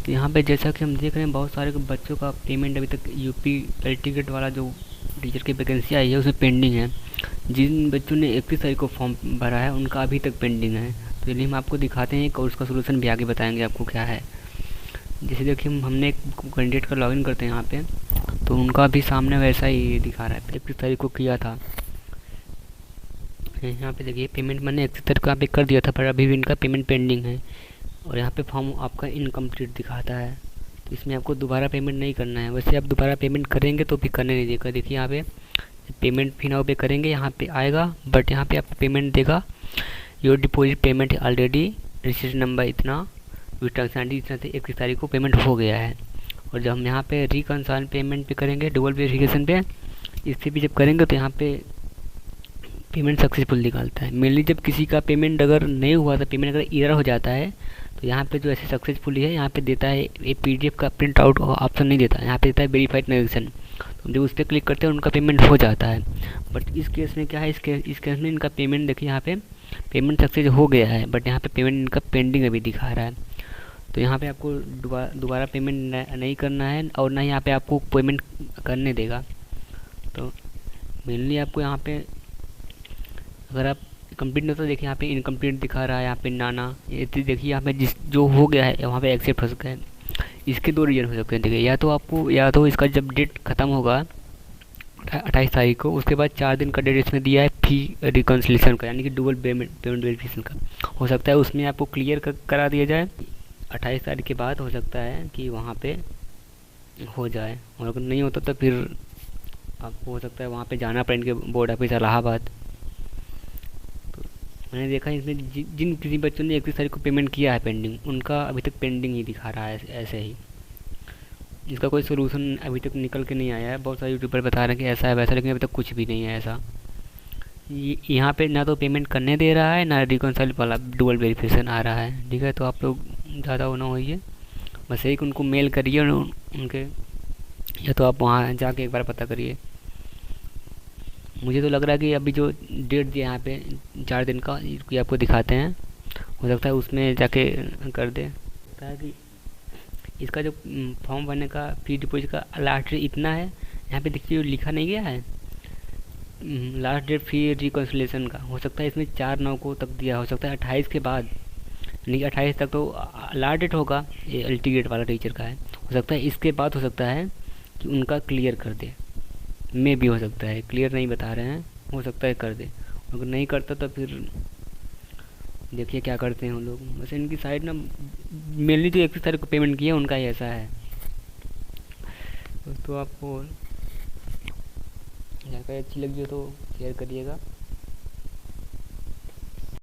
तो यहाँ पे जैसा कि हम देख रहे हैं बहुत सारे बच्चों का पेमेंट अभी तक यूपी एल टिकट वाला जो टीचर की वैकेंसी आई है उसमें पेंडिंग है। जिन बच्चों ने 31 तारीख को फॉर्म भरा है उनका अभी तक पेंडिंग है। तो चलिए हम आपको दिखाते हैं और उसका सोल्यूशन भी आगे बताएंगे आपको क्या है। जैसे देखिए हमने एक कैंडिडेट का लॉगिन करते हैं यहाँ पे, तो उनका भी सामने वैसा ही दिखा रहा है, 31 तारीख को किया था। यहाँ पे देखिए पेमेंट मैंने 31 तारीख को यहाँ पे कर दिया था, पर अभी भी इनका पेमेंट पेंडिंग है। और यहाँ पे फॉर्म आपका इनकम्प्लीट दिखाता है, तो इसमें आपको दोबारा पेमेंट नहीं करना है। वैसे आप दोबारा पेमेंट करेंगे तो भी करने नहीं देगा। देखिए यहाँ पे पेमेंट भी नाउ पे करेंगे, यहाँ पे आएगा, बट यहाँ पे आपको पेमेंट देगा your deposit payment already registration number इतना विथ ट्रांसैक्शन इतना से 31 तारीख को पेमेंट हो गया है। और जब हम यहाँ पे रिकंसाइल पेमेंट पे करेंगे डबल वेरिफिकेशन पे, इससे भी जब करेंगे तो यहाँ पे पेमेंट सक्सेसफुल निकालता है। मेनली जब किसी का पेमेंट अगर नहीं हुआ था, पेमेंट अगर एरर हो जाता है, तो यहाँ पे जो ऐसे सक्सेसफुली है यहाँ पे देता है ये पीडीएफ का प्रिंट आउट ऑप्शन नहीं देता है, यहाँ पे देता है वेरीफाइड ट्रांजेक्शन। तो जब उस पर क्लिक करते हैं उनका पेमेंट हो जाता है। बट इस केस में क्या है, इस केस में इनका पेमेंट देखिए यहाँ पे पेमेंट सक्सेस हो गया है, बट यहाँ पे पेमेंट इनका पेंडिंग अभी दिखा रहा है। तो यहाँ पे आपको दोबारा पेमेंट नहीं करना है और ना यहाँ पे आपको पेमेंट करने देगा। तो मेनली आपको यहाँ पे अगर आप कंप्लीट नहीं, तो देखिए यहाँ पे इनकम्प्लीट दिखा रहा है, यहाँ पे नाना ये तो देखिए यहाँ पे जिस जो हो गया है वहाँ पे एक्सेप्ट हो सकता है। इसके दो रीजन हो सकते हैं। देखिए या तो इसका जब डेट ख़त्म होगा 28 तारीख को, उसके बाद 4 दिन का डेट इसमें दिया है फी रिकन्सिलेशन का, यानी कि डबल पेमेंट वेरिफिकेशन का। हो सकता है उसमें आपको क्लियर करा दिया जाए 28 तारीख के बाद, हो सकता है कि वहाँ पे हो जाए। और अगर नहीं होता तो फिर आपको हो सकता है वहाँ पे जाना पड़े इनके बोर्ड ऑफिस इलाहाबाद। मैंने देखा इसमें जिन किसी बच्चों ने 31 तारीख को पेमेंट किया है पेंडिंग, उनका अभी तक पेंडिंग ही दिखा रहा है ऐसे ही। इसका कोई सोल्यूशन अभी तक निकल के नहीं आया है। बहुत सारे यूट्यूबर बता रहे हैं कि ऐसा है वैसा, लेकिन अभी तक कुछ भी नहीं है ऐसा। यहाँ पे ना तो पेमेंट करने दे रहा है, ना रिकॉन्साइल वाला डुअल वेरिफिकेशन आ रहा है। ठीक है, तो आप लोग ज़्यादा वो ना होइए, बस एक उनको मेल करिए उनके, या तो आप वहाँ जाके एक बार पता करिए। मुझे तो लग रहा है कि अभी जो डेट दिया यहाँ पे 4 दिन का ये आपको दिखाते हैं, हो सकता है उसमें जाके कर दे। लगता है कि इसका जो फॉर्म भरने का फी डिपॉजिट का लास्ट डेट इतना है, यहाँ पे देखिए लिखा नहीं गया है लास्ट डेट फी रिकन्सिलेशन का। हो सकता है इसमें 4/9 को तक दिया, हो सकता है 28 के बाद, यानी कि 28 तक तो लास्ट डेट होगा, ये अल्टीगेट वाला टीचर का है। हो सकता है इसके बाद हो सकता है कि उनका क्लियर कर दे, में भी हो सकता है, क्लियर नहीं बता रहे हैं, हो सकता है कर दे। अगर नहीं करता तो फिर देखिए क्या करते हैं हम लोग। वैसे इनकी साइड ना मेनली जो 31 तारीख को पेमेंट किया उनका ही ऐसा है। तो आपको जानकारी अच्छी लगी हो तो शेयर करिएगा।